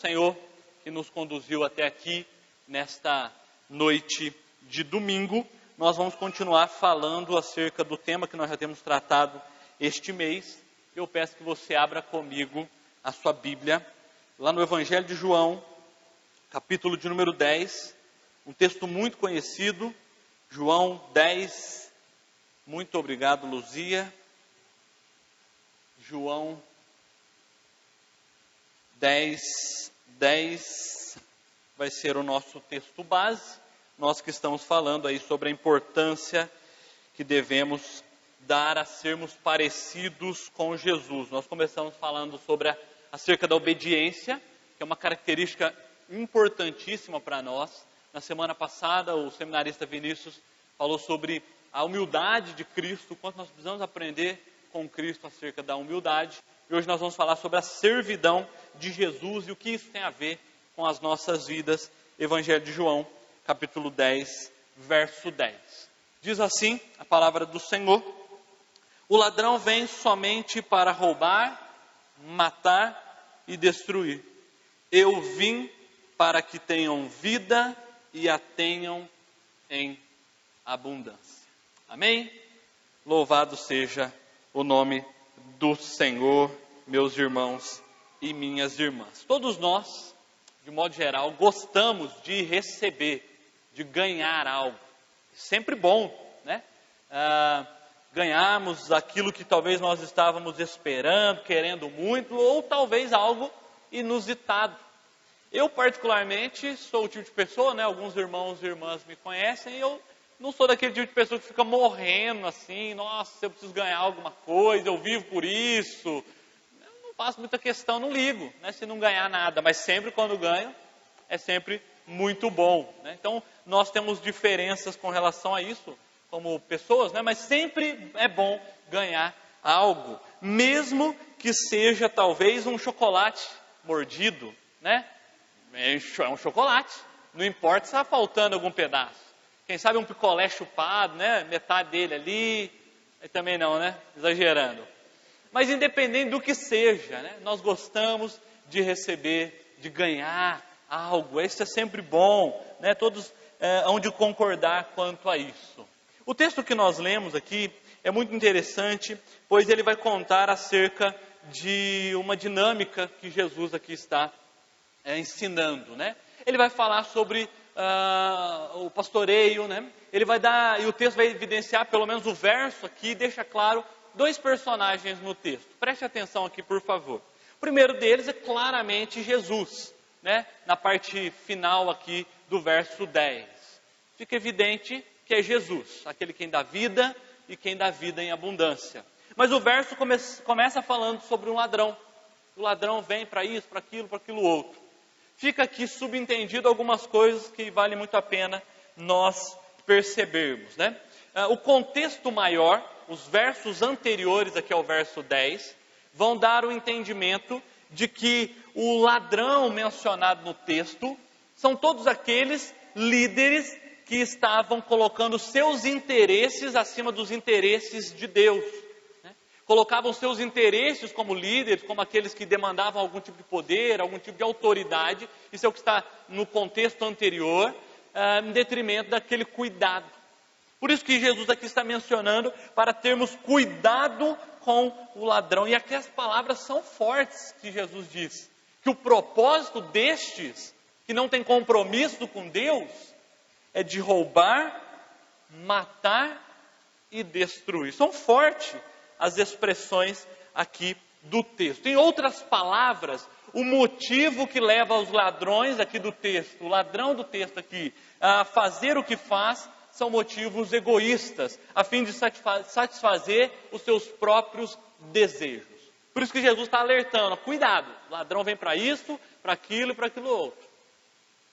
Senhor que nos conduziu até aqui nesta noite de domingo. Nós vamos continuar falando acerca do tema que nós já temos tratado este mês. Eu peço que você abra comigo a sua Bíblia, lá no Evangelho de João, capítulo de número 10, um texto muito conhecido, João 10, muito obrigado, Luzia. João 10 vai ser o nosso texto base, nós que estamos falando aí sobre a importância que devemos dar a sermos parecidos com Jesus. Nós começamos falando sobre acerca da obediência, que é uma característica importantíssima para nós. Na semana passada, o seminarista Vinícius falou sobre a humildade de Cristo, o quanto nós precisamos aprender com Cristo acerca da humildade. E hoje nós vamos falar sobre a servidão de Jesus e o que isso tem a ver com as nossas vidas. Evangelho de João, capítulo 10, verso 10. Diz assim a palavra do Senhor: o ladrão vem somente para roubar, matar e destruir. Eu vim para que tenham vida e a tenham em abundância. Amém? Louvado seja o nome do Senhor, meus irmãos e minhas irmãs. Todos nós, de modo geral, gostamos de receber, de ganhar algo. Sempre bom, né? Ganharmos aquilo que talvez nós estávamos esperando, querendo muito, ou talvez algo inusitado. Eu, particularmente, sou o tipo de pessoa, né? Alguns irmãos e irmãs me conhecem, e eu não sou daquele tipo de pessoa que fica morrendo assim, nossa, eu preciso ganhar alguma coisa, eu vivo por isso. Eu não faço muita questão, não ligo, né, se não ganhar nada, mas sempre quando ganho, é sempre muito bom, né? Então, nós temos diferenças com relação a isso, como pessoas, né? Mas sempre é bom ganhar algo, mesmo que seja talvez um chocolate mordido, né? É um chocolate, não importa se está faltando algum pedaço. Quem sabe um picolé chupado, né? Metade dele ali, aí também não, né? Exagerando. Mas independente do que seja, né? Nós gostamos de receber, de ganhar algo. Isso é sempre bom, né? Todos hão de concordar quanto a isso. O texto que nós lemos aqui é muito interessante, pois ele vai contar acerca de uma dinâmica que Jesus aqui está ensinando, né? Ele vai falar sobre o pastoreio, né? Ele vai dar, e o texto vai evidenciar, pelo menos o verso aqui, deixa claro, dois personagens no texto. Preste atenção aqui, por favor. O primeiro deles é claramente Jesus, né? Na parte final aqui do verso 10. Fica evidente que é Jesus, aquele quem dá vida e quem dá vida em abundância. Mas o verso começa falando sobre um ladrão. O ladrão vem para isso, para aquilo outro. Fica aqui subentendido algumas coisas que vale muito a pena nós percebermos, né? O contexto maior, os versos anteriores aqui ao verso 10, vão dar o entendimento de que o ladrão mencionado no texto são todos aqueles líderes que estavam colocando seus interesses acima dos interesses de Deus. Colocavam seus interesses como líderes, como aqueles que demandavam algum tipo de poder, algum tipo de autoridade. Isso é o que está no contexto anterior, em detrimento daquele cuidado. Por isso que Jesus aqui está mencionando para termos cuidado com o ladrão. E aqui as palavras são fortes que Jesus diz. Que o propósito destes, que não tem compromisso com Deus, é de roubar, matar e destruir. São fortes as expressões aqui do texto. Em outras palavras, o motivo que leva os ladrões aqui do texto, o ladrão do texto aqui, a fazer o que faz, são motivos egoístas, a fim de satisfazer os seus próprios desejos. Por isso que Jesus está alertando, cuidado, o ladrão vem para isso, para aquilo e para aquilo outro.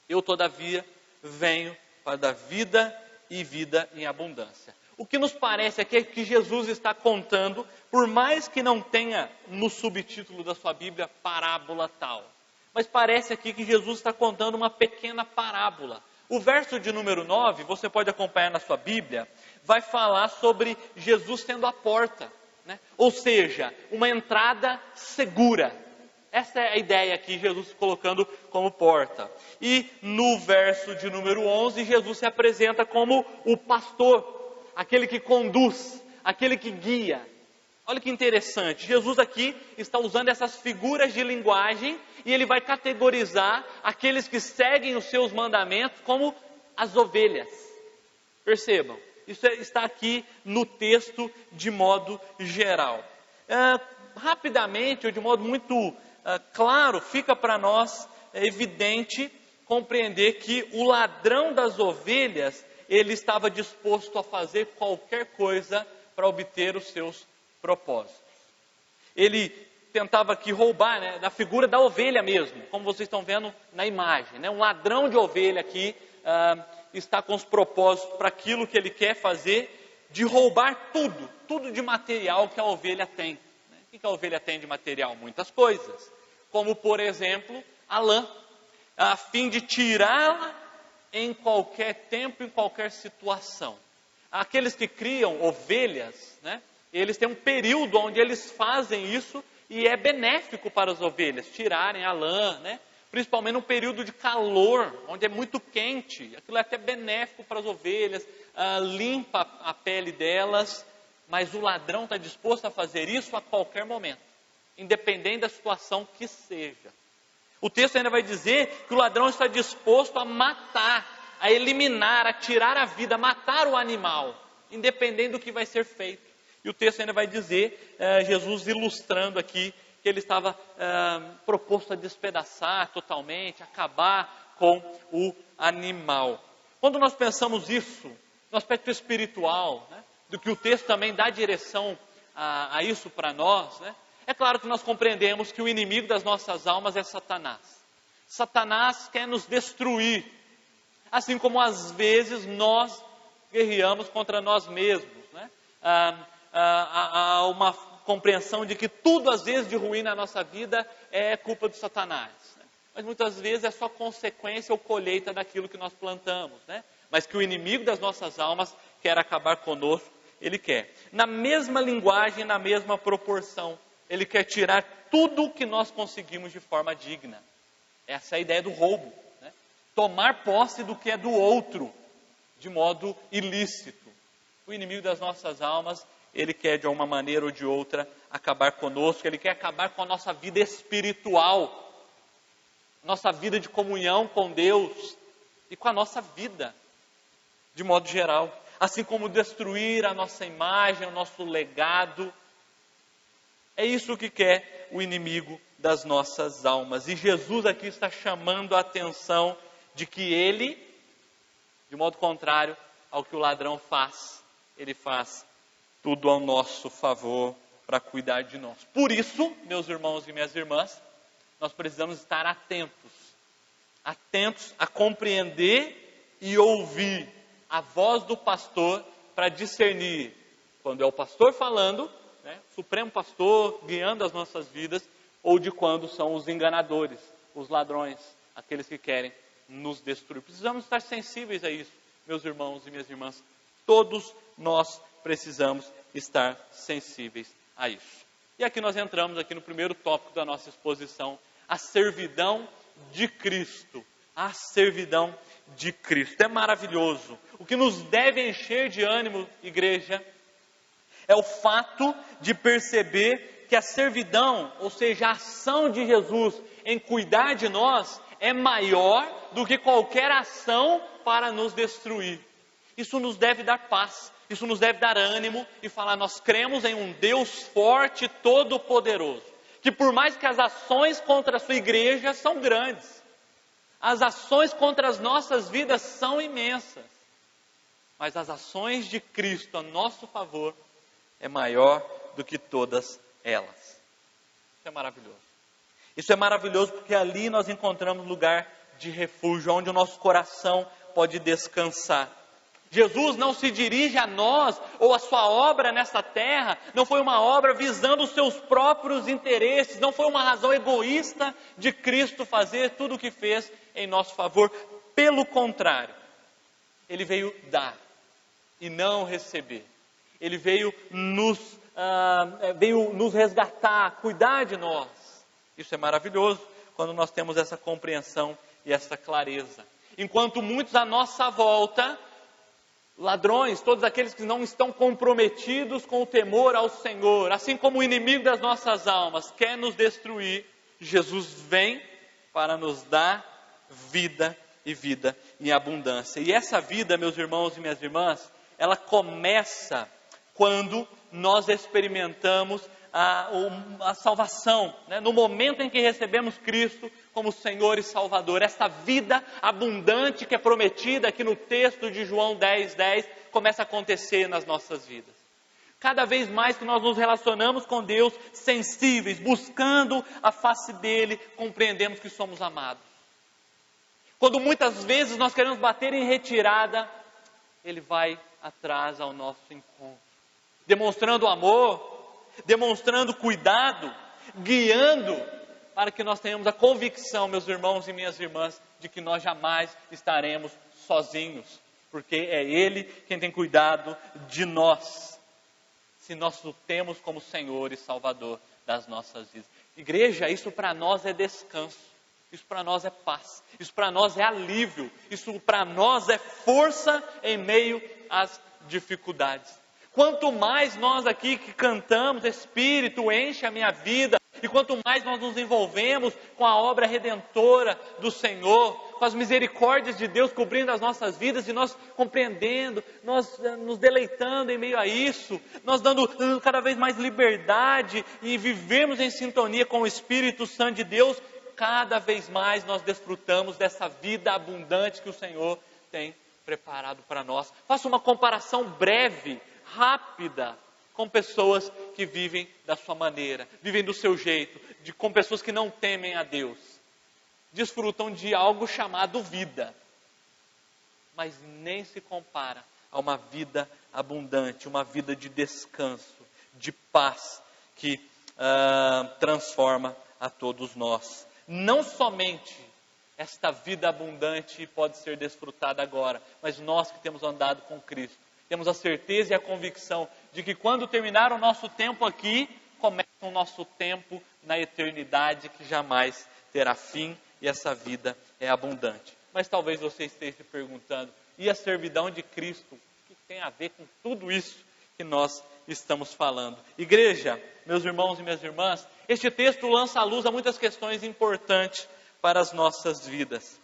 Eu, todavia, venho para dar vida e vida em abundância. O que nos parece aqui é que Jesus está contando, por mais que não tenha no subtítulo da sua Bíblia parábola tal, mas parece aqui que Jesus está contando uma pequena parábola. O verso de número 9, você pode acompanhar na sua Bíblia, vai falar sobre Jesus sendo a porta, né? Ou seja, uma entrada segura. Essa é a ideia aqui, Jesus colocando como porta. E no verso de número 11, Jesus se apresenta como o pastor, aquele que conduz, aquele que guia. Olha que interessante, Jesus aqui está usando essas figuras de linguagem e ele vai categorizar aqueles que seguem os seus mandamentos como as ovelhas. Percebam, isso está aqui no texto de modo geral. Rapidamente, ou de modo muito claro, fica para nós evidente compreender que o ladrão das ovelhas, ele estava disposto a fazer qualquer coisa para obter os seus propósitos. Ele tentava aqui roubar, né, da figura da ovelha mesmo, como vocês estão vendo na imagem, né? Um ladrão de ovelha aqui está com os propósitos para aquilo que ele quer fazer, de roubar tudo de material que a ovelha tem. Né? O que a ovelha tem de material? Muitas coisas, como por exemplo a lã, a fim de tirá-la em qualquer tempo, em qualquer situação. Aqueles que criam ovelhas, né? Eles têm um período onde eles fazem isso e é benéfico para as ovelhas, tirarem a lã, né? Principalmente num período de calor, onde é muito quente. Aquilo é até benéfico para as ovelhas, limpa a pele delas, mas o ladrão está disposto a fazer isso a qualquer momento, independente da situação que seja. O texto ainda vai dizer que o ladrão está disposto a matar, a eliminar, a tirar a vida, a matar o animal, independente do que vai ser feito. E o texto ainda vai dizer, Jesus ilustrando aqui, que ele estava proposto a despedaçar totalmente, acabar com o animal. Quando nós pensamos isso, no aspecto espiritual, né, do que o texto também dá direção a isso para nós, né, é claro que nós compreendemos que o inimigo das nossas almas é Satanás. Satanás quer nos destruir, assim como às vezes nós guerreamos contra nós mesmos, né? Há uma compreensão de que tudo às vezes de ruim na nossa vida é culpa de Satanás, né? Mas muitas vezes é só consequência ou colheita daquilo que nós plantamos, né? Mas que o inimigo das nossas almas quer acabar conosco, ele quer. Na mesma linguagem, na mesma proporção, ele quer tirar tudo o que nós conseguimos de forma digna. Essa é a ideia do roubo, né? Tomar posse do que é do outro, de modo ilícito. O inimigo das nossas almas, ele quer de uma maneira ou de outra acabar conosco, ele quer acabar com a nossa vida espiritual, nossa vida de comunhão com Deus e com a nossa vida, de modo geral. Assim como destruir a nossa imagem, o nosso legado. É isso que quer o inimigo das nossas almas. E Jesus aqui está chamando a atenção de que ele, de modo contrário ao que o ladrão faz, ele faz tudo ao nosso favor para cuidar de nós. Por isso, meus irmãos e minhas irmãs, nós precisamos estar atentos a compreender e ouvir a voz do pastor para discernir quando é o pastor falando, né, supremo pastor guiando as nossas vidas, ou de quando são os enganadores, os ladrões, aqueles que querem nos destruir. Precisamos estar sensíveis a isso, meus irmãos e minhas irmãs. Todos nós precisamos estar sensíveis a isso. E aqui nós entramos aqui no primeiro tópico da nossa exposição, a servidão de Cristo. A servidão de Cristo. É maravilhoso. O que nos deve encher de ânimo, igreja, é o fato de perceber que a servidão, ou seja, a ação de Jesus em cuidar de nós, é maior do que qualquer ação para nos destruir. Isso nos deve dar paz, isso nos deve dar ânimo e falar, nós cremos em um Deus forte e todo-poderoso, que por mais que as ações contra a sua igreja são grandes, as ações contra as nossas vidas são imensas, mas as ações de Cristo a nosso favor é maior do que todas elas. Isso é maravilhoso. Isso é maravilhoso porque ali nós encontramos lugar de refúgio, onde o nosso coração pode descansar. Jesus não se dirige a nós ou a sua obra nessa terra, não foi uma obra visando os seus próprios interesses, não foi uma razão egoísta de Cristo fazer tudo o que fez em nosso favor. Pelo contrário, Ele veio dar e não receber. Ele veio nos resgatar, cuidar de nós. Isso é maravilhoso quando nós temos essa compreensão e essa clareza. Enquanto muitos à nossa volta, ladrões, todos aqueles que não estão comprometidos com o temor ao Senhor, assim como o inimigo das nossas almas quer nos destruir, Jesus vem para nos dar vida e vida em abundância. E essa vida, meus irmãos e minhas irmãs, ela começa quando nós experimentamos a salvação, né? No momento em que recebemos Cristo como Senhor e Salvador. Essa vida abundante que é prometida aqui no texto de João 10:10 começa a acontecer nas nossas vidas. Cada vez mais que nós nos relacionamos com Deus, sensíveis, buscando a face dEle, compreendemos que somos amados. Quando muitas vezes nós queremos bater em retirada, Ele vai atrás ao nosso encontro, demonstrando amor, demonstrando cuidado, guiando, para que nós tenhamos a convicção, meus irmãos e minhas irmãs, de que nós jamais estaremos sozinhos, porque é Ele quem tem cuidado de nós, se nós o temos como Senhor e Salvador das nossas vidas. Igreja, isso para nós é descanso, isso para nós é paz, isso para nós é alívio, isso para nós é força em meio às dificuldades. Quanto mais nós aqui que cantamos, Espírito enche a minha vida, e quanto mais nós nos envolvemos com a obra redentora do Senhor, com as misericórdias de Deus cobrindo as nossas vidas, e nós compreendendo, nós nos deleitando em meio a isso, nós dando cada vez mais liberdade e vivemos em sintonia com o Espírito Santo de Deus, cada vez mais nós desfrutamos dessa vida abundante que o Senhor tem preparado para nós. Faça uma comparação breve, rápida, com pessoas que vivem da sua maneira, vivem do seu jeito, com pessoas que não temem a Deus, desfrutam de algo chamado vida, mas nem se compara a uma vida abundante, uma vida de descanso, de paz, que transforma a todos nós. Não somente esta vida abundante pode ser desfrutada agora, mas nós que temos andado com Cristo, temos a certeza e a convicção de que quando terminar o nosso tempo aqui, começa o nosso tempo na eternidade que jamais terá fim, e essa vida é abundante. Mas talvez você esteja se perguntando, e a servidão de Cristo? O que tem a ver com tudo isso que nós estamos falando? Igreja, meus irmãos e minhas irmãs, este texto lança à luz a muitas questões importantes para as nossas vidas.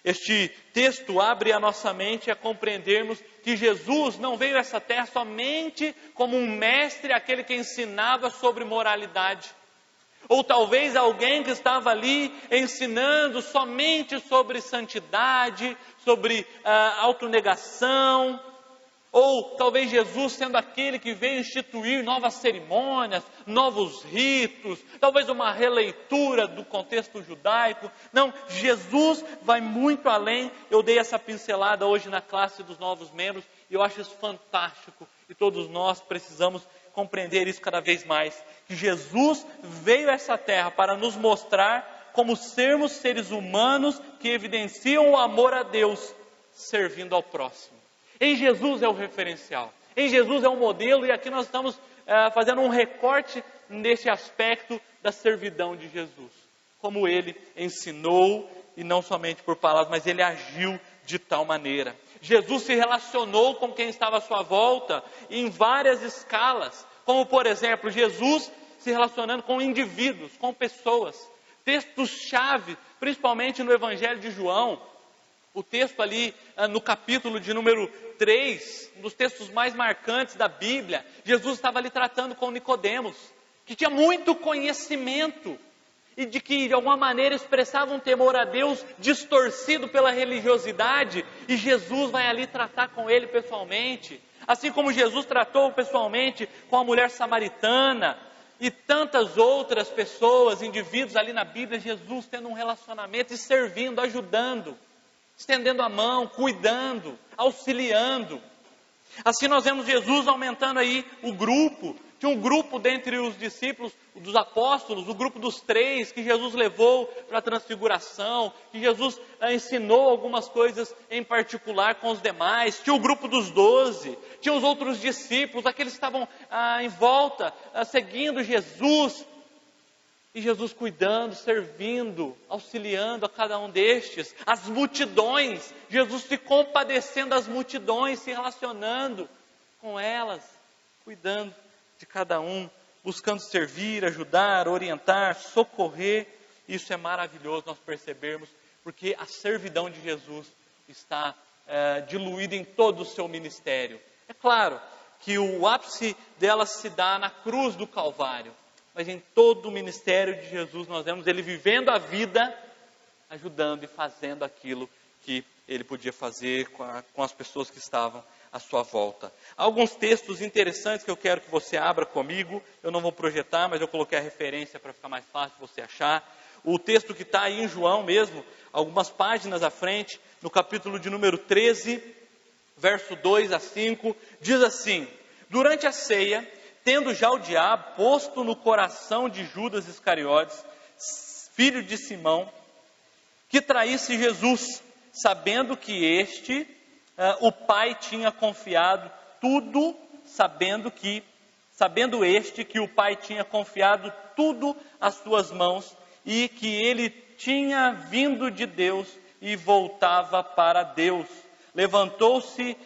Este texto abre a nossa mente a compreendermos que Jesus não veio a essa terra somente como um mestre, aquele que ensinava sobre moralidade. Ou talvez alguém que estava ali ensinando somente sobre santidade, sobre autonegação. Ou talvez Jesus sendo aquele que veio instituir novas cerimônias, novos ritos, talvez uma releitura do contexto judaico. Não, Jesus vai muito além. Eu dei essa pincelada hoje na classe dos novos membros e eu acho isso fantástico. E todos nós precisamos compreender isso cada vez mais. Que Jesus veio a essa terra para nos mostrar como sermos seres humanos que evidenciam o amor a Deus, servindo ao próximo. Em Jesus é o referencial, em Jesus é o modelo, e aqui nós estamos fazendo um recorte nesse aspecto da servidão de Jesus. Como Ele ensinou, e não somente por palavras, mas Ele agiu de tal maneira. Jesus se relacionou com quem estava à sua volta em várias escalas, como por exemplo, Jesus se relacionando com indivíduos, com pessoas. Textos-chave, principalmente no Evangelho de João, o texto ali no capítulo de número 3, um dos textos mais marcantes da Bíblia, Jesus estava ali tratando com Nicodemos, que tinha muito conhecimento e de que de alguma maneira expressava um temor a Deus distorcido pela religiosidade, e Jesus vai ali tratar com ele pessoalmente, assim como Jesus tratou pessoalmente com a mulher samaritana e tantas outras pessoas, indivíduos ali na Bíblia. Jesus tendo um relacionamento e servindo, ajudando, estendendo a mão, cuidando, auxiliando. Assim nós vemos Jesus aumentando aí o grupo. Tinha um grupo dentre os discípulos, dos apóstolos, o grupo dos 3, que Jesus levou para a transfiguração, que Jesus ensinou algumas coisas em particular com os demais. Tinha o grupo dos 12, tinha os outros discípulos, aqueles que estavam em volta, seguindo Jesus. E Jesus cuidando, servindo, auxiliando a cada um destes. As multidões, Jesus se compadecendo das multidões, se relacionando com elas, cuidando de cada um, buscando servir, ajudar, orientar, socorrer. Isso é maravilhoso nós percebermos, porque a servidão de Jesus está diluída em todo o seu ministério. É claro que o ápice dela se dá na cruz do Calvário, mas em todo o ministério de Jesus nós vemos ele vivendo a vida, ajudando e fazendo aquilo que ele podia fazer com as pessoas que estavam à sua volta. Há alguns textos interessantes que eu quero que você abra comigo. Eu não vou projetar, mas eu coloquei a referência para ficar mais fácil você achar. O texto que está aí em João mesmo, algumas páginas à frente, no capítulo de número 13, verso 2 a 5, diz assim: durante a ceia, tendo já o diabo posto no coração de Judas Iscariotes, filho de Simão, que traísse Jesus, sabendo que o Pai tinha confiado tudo, sabendo este que o Pai tinha confiado tudo às suas mãos, e que ele tinha vindo de Deus e voltava para Deus. Levantou-se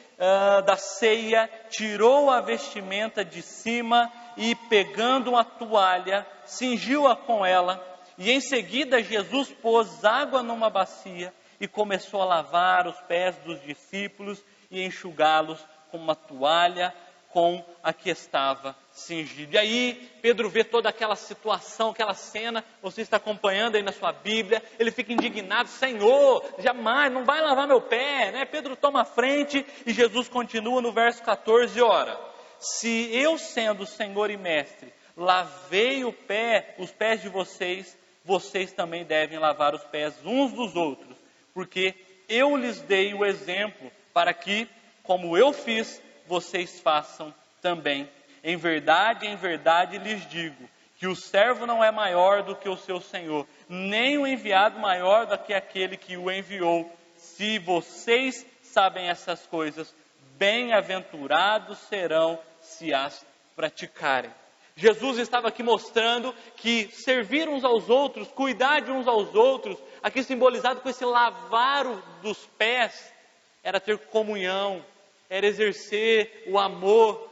da ceia, tirou a vestimenta de cima e, pegando uma toalha, cingiu-a com ela. E em seguida Jesus pôs água numa bacia e começou a lavar os pés dos discípulos e enxugá-los com uma toalha com a que estava cingido. E aí Pedro vê toda aquela situação, aquela cena, você está acompanhando aí na sua Bíblia, ele fica indignado: Senhor, jamais, não vai lavar meu pé, né? Pedro toma a frente e Jesus continua no verso 14, ora, se eu sendo Senhor e Mestre, lavei os pés de vocês, vocês também devem lavar os pés uns dos outros, porque eu lhes dei o exemplo para que, como eu fiz, vocês façam também. Em verdade lhes digo, que o servo não é maior do que o seu senhor, nem o enviado maior do que aquele que o enviou. Se vocês sabem essas coisas, bem-aventurados serão se as praticarem. Jesus estava aqui mostrando que servir uns aos outros, cuidar de uns aos outros, aqui simbolizado com esse lavar dos pés, era ter comunhão, era exercer o amor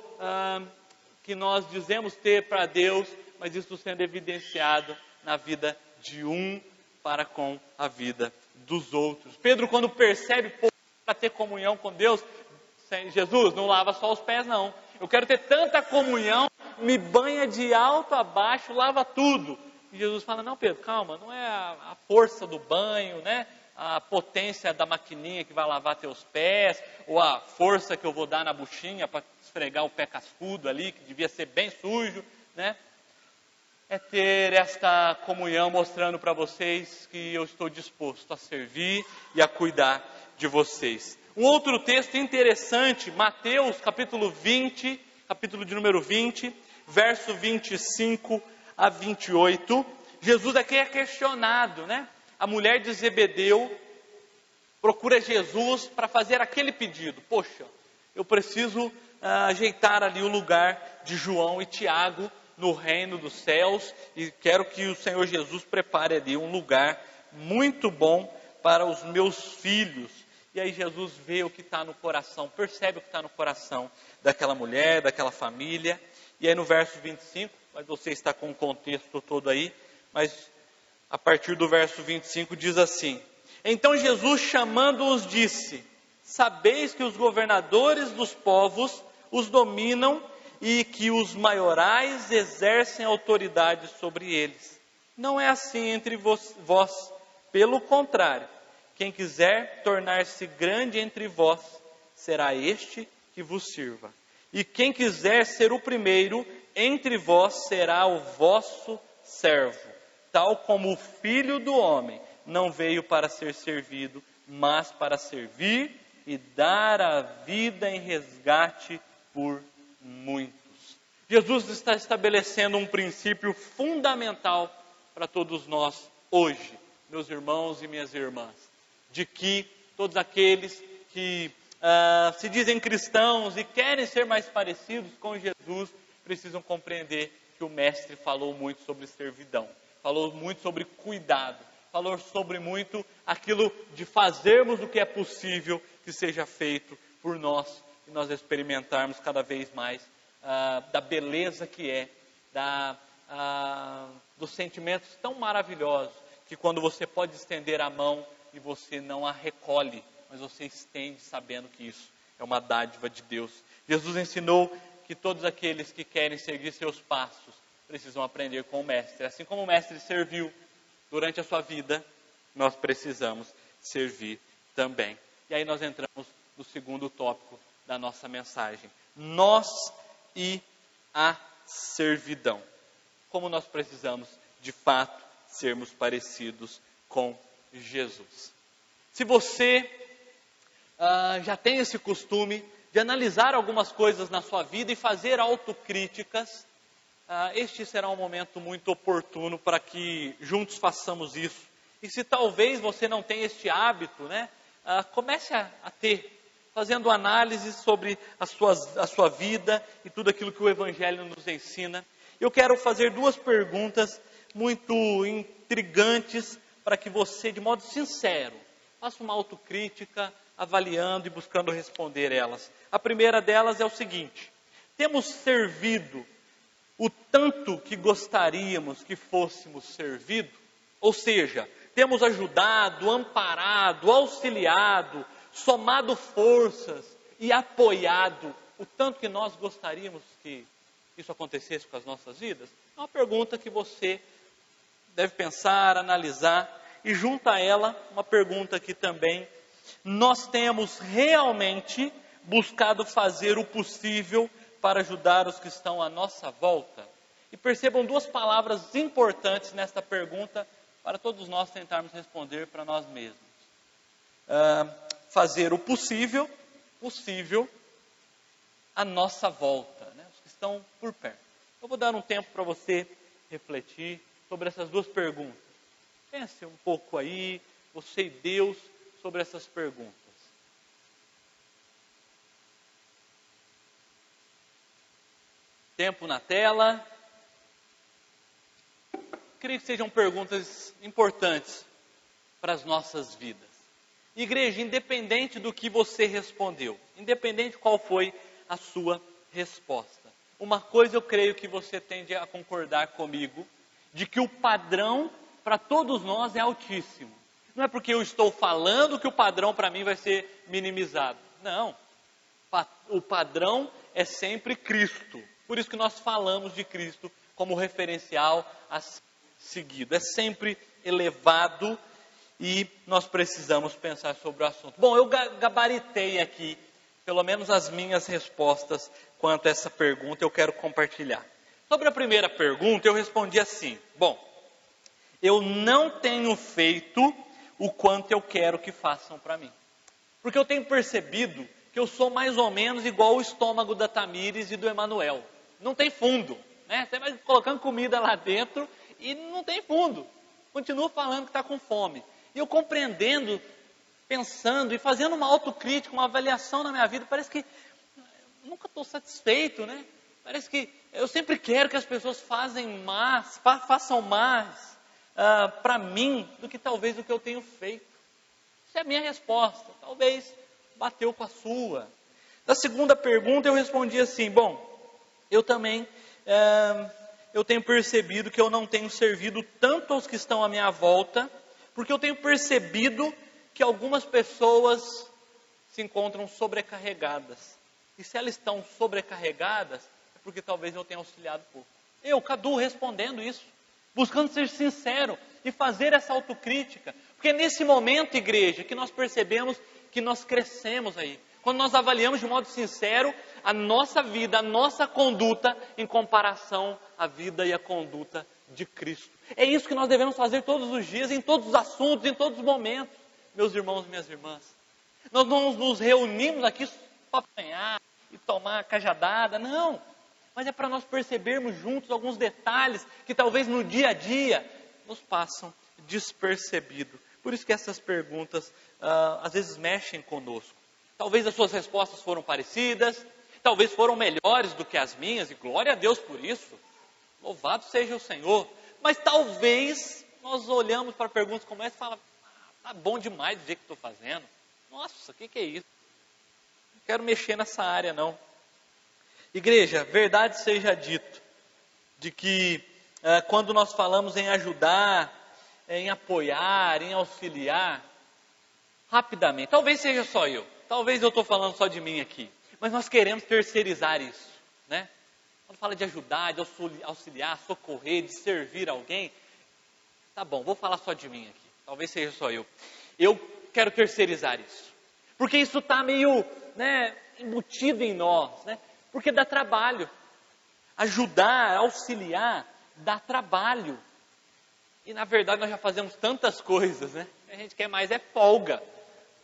que nós dizemos ter para Deus, mas isso sendo evidenciado na vida de um para com a vida dos outros. Pedro, quando percebe, para ter comunhão com Deus, Jesus, não lava só os pés não, eu quero ter tanta comunhão, me banha de alto a baixo, lava tudo. E Jesus fala: não, Pedro, calma, não é a força do banho, né? A potência da maquininha que vai lavar teus pés, ou a força que eu vou dar na buchinha para esfregar o pé cascudo ali, que devia ser bem sujo, né? É ter esta comunhão mostrando para vocês que eu estou disposto a servir e a cuidar de vocês. Um outro texto interessante, Mateus capítulo 20, capítulo de número 20, verso 25 a 28, Jesus aqui é questionado, né? A mulher de Zebedeu procura Jesus para fazer aquele pedido: poxa, eu preciso ajeitar ali o lugar de João e Tiago no reino dos céus, e quero que o Senhor Jesus prepare ali um lugar muito bom para os meus filhos. E aí Jesus vê o que está no coração, percebe o que está no coração daquela mulher, daquela família. E aí no verso 25, mas você está com o contexto todo aí, mas a partir do verso 25 diz assim: então Jesus chamando-os disse: sabeis que os governadores dos povos os dominam e que os maiorais exercem autoridade sobre eles. Não é assim entre vós, pelo contrário, quem quiser tornar-se grande entre vós, será este que vos sirva. E quem quiser ser o primeiro entre vós, será o vosso servo. Tal como o Filho do Homem não veio para ser servido, mas para servir e dar a vida em resgate por muitos. Jesus está estabelecendo um princípio fundamental para todos nós hoje, meus irmãos e minhas irmãs, de que todos aqueles que se dizem cristãos e querem ser mais parecidos com Jesus, precisam compreender que o Mestre falou muito sobre servidão. falou muito sobre cuidado, falou sobre muito aquilo de fazermos o que é possível que seja feito por nós, e nós experimentarmos cada vez mais da beleza que é, dos sentimentos tão maravilhosos, que quando você pode estender a mão e você não a recolhe, mas você estende sabendo que isso é uma dádiva de Deus. Jesus ensinou que todos aqueles que querem seguir seus passos precisam aprender com o Mestre. Assim como o Mestre serviu durante a sua vida, nós precisamos servir também. E aí nós entramos no segundo tópico da nossa mensagem. Nós e a servidão. Como nós precisamos, de fato, sermos parecidos com Jesus. Se você já tem esse costume de analisar algumas coisas na sua vida e fazer autocríticas, este será um momento muito oportuno para que juntos façamos isso. E se talvez você não tenha este hábito, comece a ter, fazendo análise sobre a sua vida e tudo aquilo que o Evangelho nos ensina. Eu quero fazer duas perguntas muito intrigantes para que você, de modo sincero, faça uma autocrítica, avaliando e buscando responder elas. A primeira delas é o seguinte: temos servido o tanto que gostaríamos que fôssemos servidos? Ou seja, temos ajudado, amparado, auxiliado, somado forças e apoiado o tanto que nós gostaríamos que isso acontecesse com as nossas vidas? É uma pergunta que você deve pensar, analisar, e junto a ela, uma pergunta que também: nós temos realmente buscado fazer o possível para ajudar os que estão à nossa volta? E percebam duas palavras importantes nesta pergunta para todos nós tentarmos responder para nós mesmos. Fazer o possível à nossa volta, os que estão por perto. Eu vou dar um tempo para você refletir sobre essas duas perguntas. Pense um pouco aí, você e Deus, sobre essas perguntas. Tempo na tela. Creio que sejam perguntas importantes para as nossas vidas. Igreja, independente do que você respondeu, independente qual foi a sua resposta, uma coisa eu creio que você tende a concordar comigo, de que o padrão para todos nós é altíssimo. Não é porque eu estou falando que o padrão para mim vai ser minimizado. Não. O padrão é sempre Cristo. Por isso que nós falamos de Cristo como referencial a ser seguido. É sempre elevado e nós precisamos pensar sobre o assunto. Bom, eu gabaritei aqui, pelo menos as minhas respostas quanto a essa pergunta, eu quero compartilhar. Sobre a primeira pergunta, eu respondi assim: bom, eu não tenho feito o quanto eu quero que façam para mim. Porque eu tenho percebido que eu sou mais ou menos igual o estômago da Tamires e do Emanuel. Não tem fundo, Você vai colocando comida lá dentro e não tem fundo. Continua falando que está com fome. E eu compreendendo, pensando e fazendo uma autocrítica, uma avaliação na minha vida, parece que nunca estou satisfeito, Parece que eu sempre quero que as pessoas façam mais para mim do que talvez o que eu tenho feito. Essa é a minha resposta. Talvez bateu com a sua. Na segunda pergunta eu respondi assim: bom, eu também eu tenho percebido que eu não tenho servido tanto aos que estão à minha volta, porque eu tenho percebido que algumas pessoas se encontram sobrecarregadas. E se elas estão sobrecarregadas, é porque talvez eu tenha auxiliado pouco. Eu, Cadu, respondendo isso, buscando ser sincero e fazer essa autocrítica. Porque é nesse momento, igreja, que nós percebemos que nós crescemos aí. Quando nós avaliamos de modo sincero a nossa vida, a nossa conduta em comparação à vida e à conduta de Cristo. É isso que nós devemos fazer todos os dias, em todos os assuntos, em todos os momentos. Meus irmãos e minhas irmãs, nós não nos reunimos aqui para apanhar e tomar cajadada, não. Mas é para nós percebermos juntos alguns detalhes que talvez no dia a dia nos passam despercebido. Por isso que essas perguntas às vezes mexem conosco. Talvez as suas respostas foram parecidas, talvez foram melhores do que as minhas, e glória a Deus por isso. Louvado seja o Senhor. Mas talvez nós olhamos para perguntas como essa e falamos, tá bom demais do jeito que estou fazendo. Nossa, o que é isso? Não quero mexer nessa área não. Igreja, verdade seja dito, de que quando nós falamos em ajudar, em apoiar, em auxiliar, rapidamente, talvez seja só eu, talvez eu estou falando só de mim aqui, mas nós queremos terceirizar isso, né? Quando fala de ajudar, de auxiliar, socorrer, de servir alguém, tá bom, vou falar só de mim aqui, talvez seja só eu. Eu quero terceirizar isso, porque isso está meio, embutido em nós, porque dá trabalho. Ajudar, auxiliar, dá trabalho. E na verdade nós já fazemos tantas coisas, A gente quer mais folga.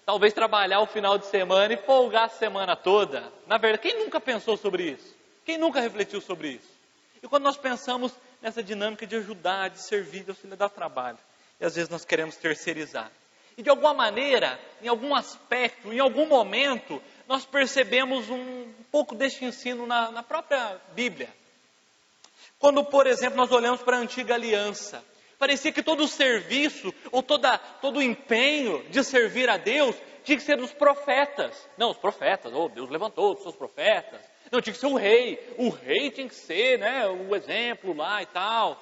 Talvez trabalhar o final de semana e folgar a semana toda. Na verdade, quem nunca pensou sobre isso? Quem nunca refletiu sobre isso? E quando nós pensamos nessa dinâmica de ajudar, de servir, de auxiliar, dá trabalho. E às vezes nós queremos terceirizar. E de alguma maneira, em algum aspecto, em algum momento, nós percebemos um pouco deste ensino na própria Bíblia. Quando, por exemplo, nós olhamos para a antiga aliança, parecia que todo o serviço, ou todo o empenho de servir a Deus, tinha que ser dos profetas. Não, os profetas, Deus levantou os seus profetas. Não, tinha que ser o rei tinha que ser, o exemplo lá e tal.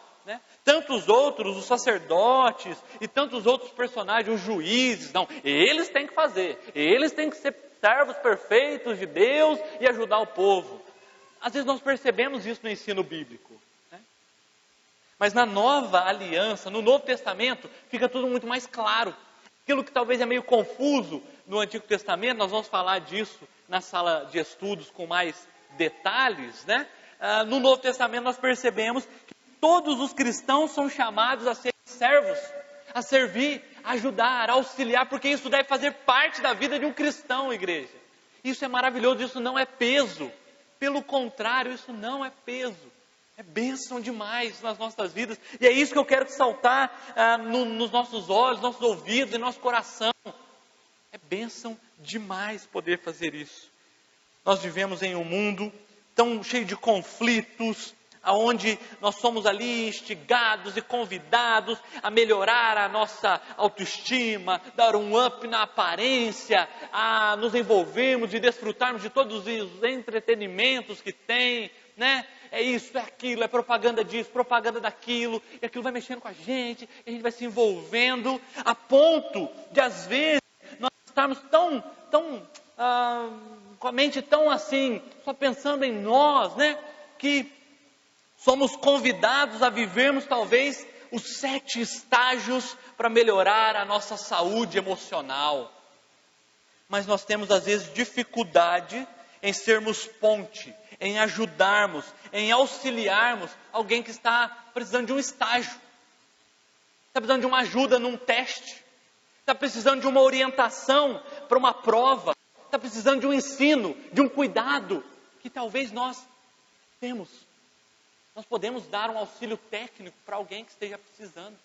Tantos outros, os sacerdotes e tantos outros personagens, os juízes, não, eles têm que fazer, eles têm que ser servos perfeitos de Deus e ajudar o povo. Às vezes nós percebemos isso no ensino bíblico, mas na nova aliança, no Novo Testamento, fica tudo muito mais claro. Aquilo que talvez é meio confuso no Antigo Testamento, nós vamos falar disso na sala de estudos com mais detalhes, No Novo Testamento nós percebemos que todos os cristãos são chamados a ser servos, a servir, a ajudar, a auxiliar, porque isso deve fazer parte da vida de um cristão, igreja. Isso é maravilhoso, isso não é peso. Pelo contrário, isso não é peso. É bênção demais nas nossas vidas. E é isso que eu quero saltar nos nossos olhos, nossos ouvidos e nosso coração. É bênção demais poder fazer isso. Nós vivemos em um mundo tão cheio de conflitos, onde nós somos ali instigados e convidados a melhorar a nossa autoestima, dar um up na aparência, a nos envolvermos e desfrutarmos de todos os entretenimentos que tem, É isso, é aquilo, é propaganda disso, propaganda daquilo, e aquilo vai mexendo com a gente vai se envolvendo, a ponto de às vezes nós estarmos tão com a mente tão assim, só pensando em nós, que somos convidados a vivermos talvez os 7 estágios para melhorar a nossa saúde emocional. Mas nós temos às vezes dificuldade em sermos ponte, em ajudarmos, em auxiliarmos alguém que está precisando de um estágio, está precisando de uma ajuda num teste, está precisando de uma orientação para uma prova, está precisando de um ensino, de um cuidado, que talvez nós temos. Nós podemos dar um auxílio técnico para alguém que esteja precisando.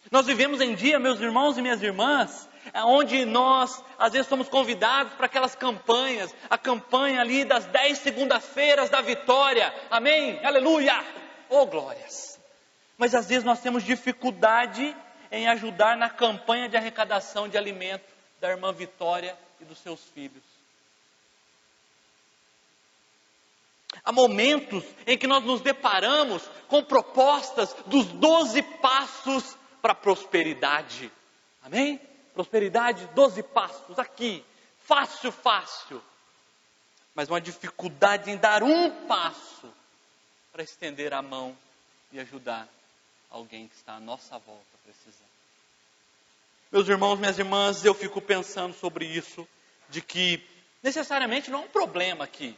Nós vivemos em dia, meus irmãos e minhas irmãs, onde nós, às vezes, somos convidados para aquelas campanhas, a campanha ali das 10 segunda-feiras da vitória, amém? Aleluia! Oh, glórias! Mas às vezes nós temos dificuldade em ajudar na campanha de arrecadação de alimento da irmã Vitória e dos seus filhos. Há momentos em que nós nos deparamos com propostas dos 12 passos para a prosperidade. Amém? Prosperidade, 12 passos, aqui. Fácil, fácil. Mas uma dificuldade em dar um passo para estender a mão e ajudar alguém que está à nossa volta precisando. Meus irmãos, minhas irmãs, eu fico pensando sobre isso, de que necessariamente não há um problema aqui.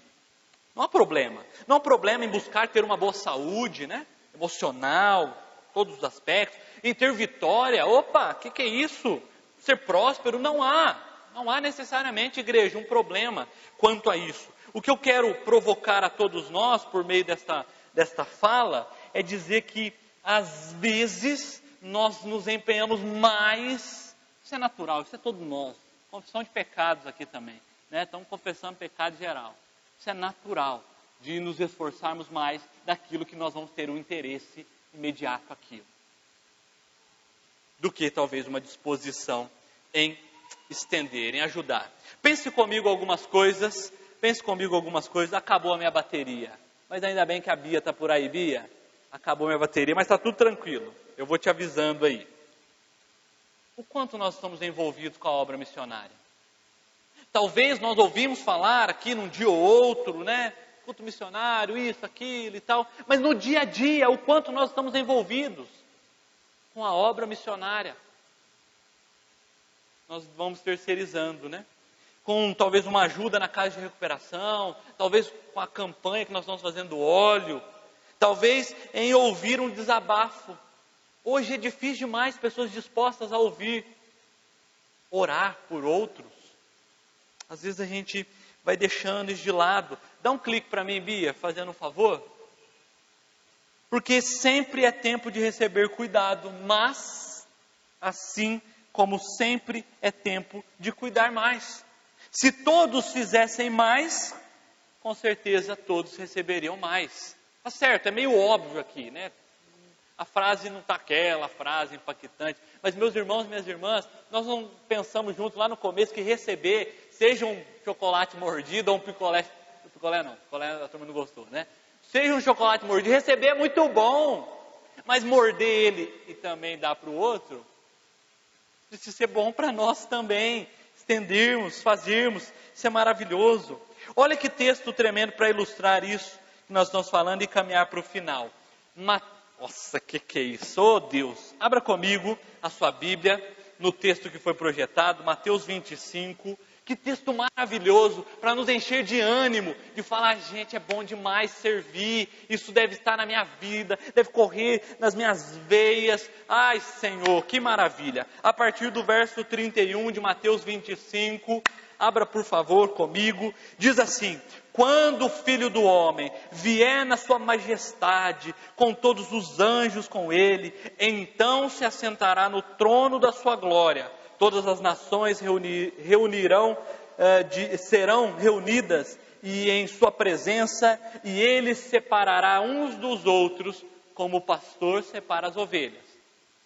Não há problema. Não há problema em buscar ter uma boa saúde, emocional, todos os aspectos. Em ter vitória, opa, o que é isso? Ser próspero, não há necessariamente, igreja, um problema quanto a isso. O que eu quero provocar a todos nós, por meio desta fala, é dizer que, às vezes, nós nos empenhamos mais, isso é natural, isso é todo nós, confissão de pecados aqui também, estamos confessando pecado geral, isso é natural, de nos esforçarmos mais daquilo que nós vamos ter um interesse imediato aquilo, do que talvez uma disposição em estender, em ajudar. Pense comigo algumas coisas, acabou a minha bateria. Mas ainda bem que a Bia está por aí. Bia, acabou a minha bateria, mas está tudo tranquilo. Eu vou te avisando aí. O quanto nós estamos envolvidos com a obra missionária? Talvez nós ouvimos falar aqui num dia ou outro, né? Culto missionário, isso, aquilo e tal. Mas no dia a dia, o quanto nós estamos envolvidos com a obra missionária? Nós vamos terceirizando, né? Com talvez uma ajuda na casa de recuperação, talvez com a campanha que nós estamos fazendo do óleo, talvez em ouvir um desabafo. Hoje é difícil demais pessoas dispostas a ouvir, orar por outros. Às vezes a gente vai deixando isso de lado. Dá um clique para mim, Bia, fazendo um favor. Porque sempre é tempo de receber cuidado, mas assim como sempre é tempo de cuidar mais. Se todos fizessem mais, com certeza todos receberiam mais. Tá certo, é meio óbvio aqui, né? A frase não está aquela frase impactante. Mas meus irmãos e minhas irmãs, nós não pensamos juntos lá no começo que receber, seja um chocolate mordido ou um picolé. Picolé não, picolé a turma não gostou, né? Seja um chocolate mordido, receber é muito bom. Mas morder ele e também dar para o outro, precisa ser bom para nós também. Estendermos, fazermos, isso é maravilhoso. Olha que texto tremendo para ilustrar isso que nós estamos falando e caminhar para o final. Nossa, que é isso? Oh Deus, abra comigo a sua Bíblia no texto que foi projetado, Mateus 25. Que texto maravilhoso para nos encher de ânimo, de falar, gente, é bom demais servir, isso deve estar na minha vida, deve correr nas minhas veias. Ai Senhor, que maravilha. A partir do verso 31 de Mateus 25, abra por favor comigo, diz assim: quando o Filho do Homem vier na sua majestade, com todos os anjos com ele, então se assentará no trono da sua glória. Todas as nações serão reunidas e em sua presença, e ele separará uns dos outros, como o pastor separa as ovelhas.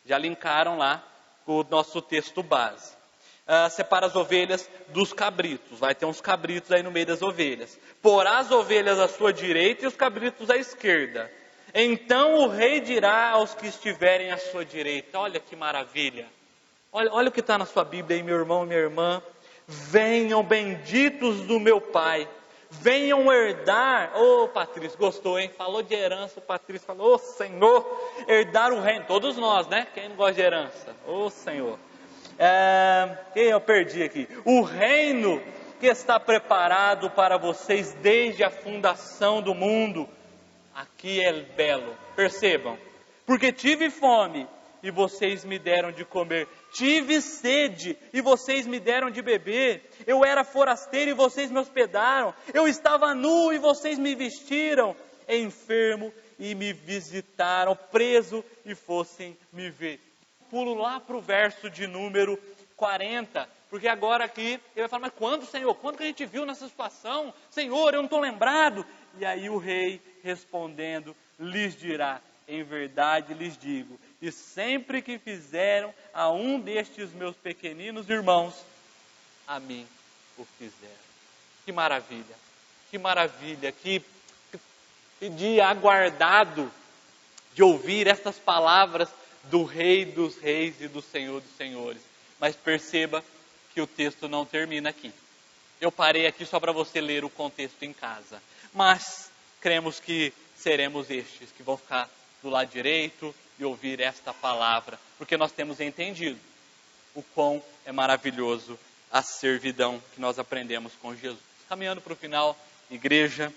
Já linkaram lá com o nosso texto base. Separa as ovelhas dos cabritos. Vai ter uns cabritos aí no meio das ovelhas. Porá as ovelhas à sua direita e os cabritos à esquerda. Então o rei dirá aos que estiverem à sua direita. Olha que maravilha. Olha o que está na sua Bíblia aí, meu irmão e minha irmã. Venham benditos do meu Pai. Venham herdar. Ô Patrícia, gostou, hein? Falou de herança, o Patrícia falou, ô Senhor, herdar o reino. Todos nós, né? Quem não gosta de herança? Ô Senhor. Quem eu perdi aqui? O reino que está preparado para vocês desde a fundação do mundo. Aqui é belo. Percebam. Porque tive fome e vocês me deram de comer. Tive sede e vocês me deram de beber. Eu era forasteiro e vocês me hospedaram. Eu estava nu e vocês me vestiram. Enfermo e me visitaram. Preso e fossem me ver. Pulo lá para o verso de número 40. Porque agora aqui ele vai falar, mas quando, Senhor? Quando que a gente viu nessa situação? Senhor, eu não estou lembrado. E aí o rei respondendo lhes dirá, em verdade lhes digo, e sempre que fizeram a um destes meus pequeninos irmãos, a mim o fizeram. Que maravilha, que dia aguardado de ouvir estas palavras do Rei dos Reis e do Senhor dos Senhores. Mas perceba que o texto não termina aqui. Eu parei aqui só para você ler o contexto em casa. Mas cremos que seremos estes que vão ficar do lado direito e ouvir esta palavra, porque nós temos entendido o quão é maravilhoso a servidão que nós aprendemos com Jesus. Caminhando para o final, igreja,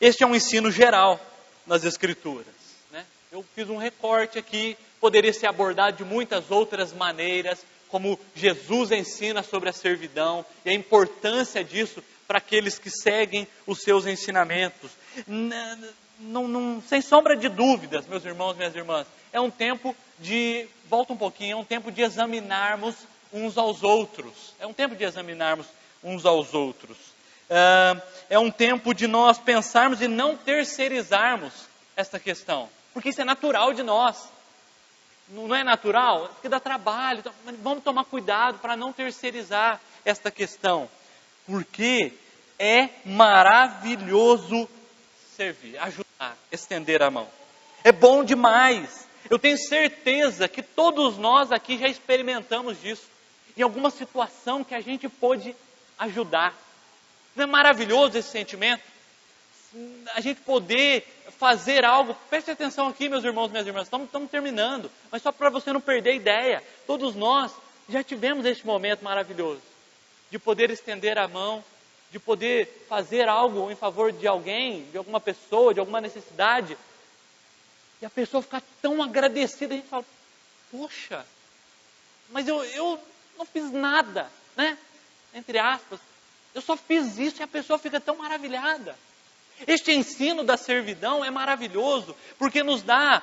este é um ensino geral nas Escrituras, né? Eu fiz um recorte aqui, poderia ser abordado de muitas outras maneiras, como Jesus ensina sobre a servidão e a importância disso para aqueles que seguem os seus ensinamentos. Sem sombra de dúvidas, meus irmãos e minhas irmãs, é um tempo de, volta um pouquinho, é um tempo de examinarmos uns aos outros. É um tempo de examinarmos uns aos outros. É um tempo de nós pensarmos e não terceirizarmos esta questão. porque isso é natural de nós. Não é natural? Porque dá trabalho. Então, vamos tomar cuidado para não terceirizar esta questão. Porque é maravilhoso servir, ajudar, estender a mão. É bom demais. Eu tenho certeza que todos nós aqui já experimentamos disso. Em alguma situação que a gente pôde ajudar. Não é maravilhoso esse sentimento? A gente poder fazer algo. Preste atenção aqui, meus irmãos e minhas irmãs. Estamos terminando. Mas só para você não perder a ideia. Todos nós já tivemos este momento maravilhoso. De poder estender a mão. De poder fazer algo em favor de alguém, de alguma pessoa, de alguma necessidade. E a pessoa ficar tão agradecida. A gente fala, poxa, mas eu não fiz nada, né? Entre aspas. Eu só fiz isso e a pessoa fica tão maravilhada. Este ensino da servidão é maravilhoso, porque nos dá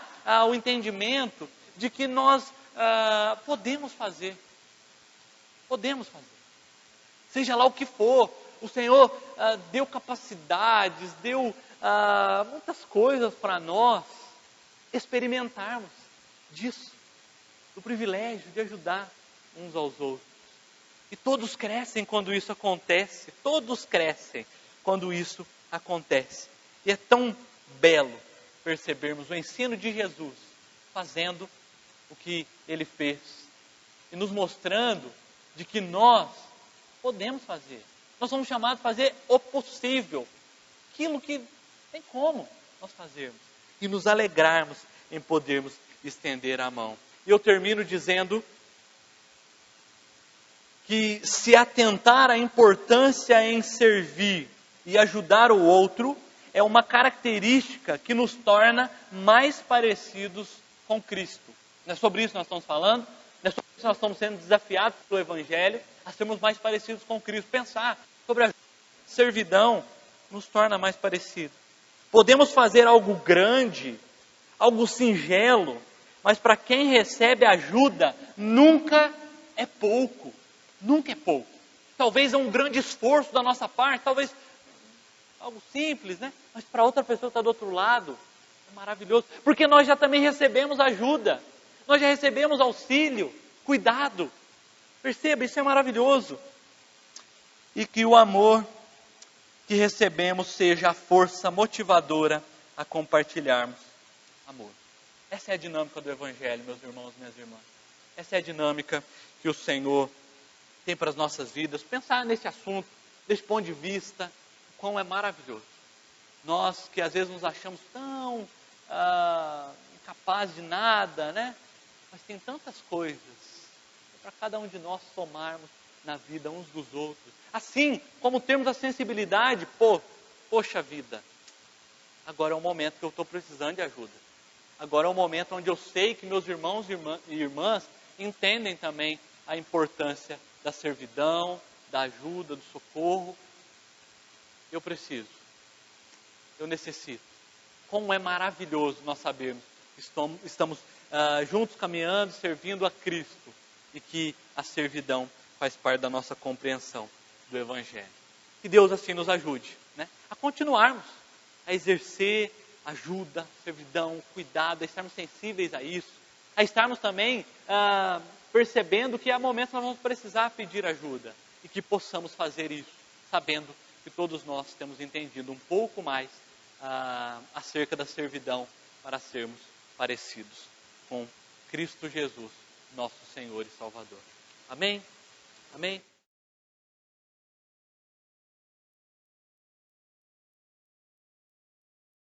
o entendimento de que nós podemos fazer. Podemos fazer. Seja lá o que for, o Senhor deu capacidades, deu muitas coisas para nós experimentarmos disso, do privilégio de ajudar uns aos outros. E todos crescem quando isso acontece, todos crescem quando isso acontece. E é tão belo percebermos o ensino de Jesus fazendo o que Ele fez e nos mostrando de que nós podemos fazer. Nós somos chamados a fazer o possível, aquilo que tem como nós fazermos e nos alegrarmos em podermos estender a mão. E eu termino dizendo que se atentar à importância em servir e ajudar o outro é uma característica que nos torna mais parecidos com Cristo. Não é sobre isso que nós estamos falando, não é sobre isso que nós estamos sendo desafiados pelo Evangelho a sermos mais parecidos com Cristo. Pensar sobre a servidão nos torna mais parecidos. Podemos fazer algo grande, algo singelo, mas para quem recebe ajuda, nunca é pouco. Nunca é pouco. Talvez é um grande esforço da nossa parte, talvez algo simples, né? Mas para outra pessoa que está do outro lado, é maravilhoso. Porque nós já também recebemos ajuda, nós já recebemos auxílio, cuidado. Perceba, isso é maravilhoso. E que o amor que recebemos seja a força motivadora a compartilharmos amor. Essa é a dinâmica do Evangelho, meus irmãos e minhas irmãs. Essa é a dinâmica que o Senhor tem para as nossas vidas. Pensar nesse assunto, desse ponto de vista, como é maravilhoso. Nós que às vezes nos achamos tão incapazes de nada, né? Mas tem tantas coisas para cada um de nós somarmos na vida uns dos outros. Assim como temos a sensibilidade, poxa vida, agora é um momento que eu estou precisando de ajuda. Agora é um momento onde eu sei que meus irmãos e irmãs entendem também a importância da servidão, da ajuda, do socorro. Eu preciso, eu necessito. Como é maravilhoso nós sabermos que estamos juntos caminhando, servindo a Cristo e que a servidão faz parte da nossa compreensão do Evangelho. Que Deus assim nos ajude, né, a continuarmos, a exercer ajuda, servidão, cuidado, a estarmos sensíveis a isso, a estarmos também percebendo que há momentos que nós vamos precisar pedir ajuda e que possamos fazer isso, sabendo que todos nós temos entendido um pouco mais acerca da servidão para sermos parecidos com Cristo Jesus, nosso Senhor e Salvador. Amém? Amém?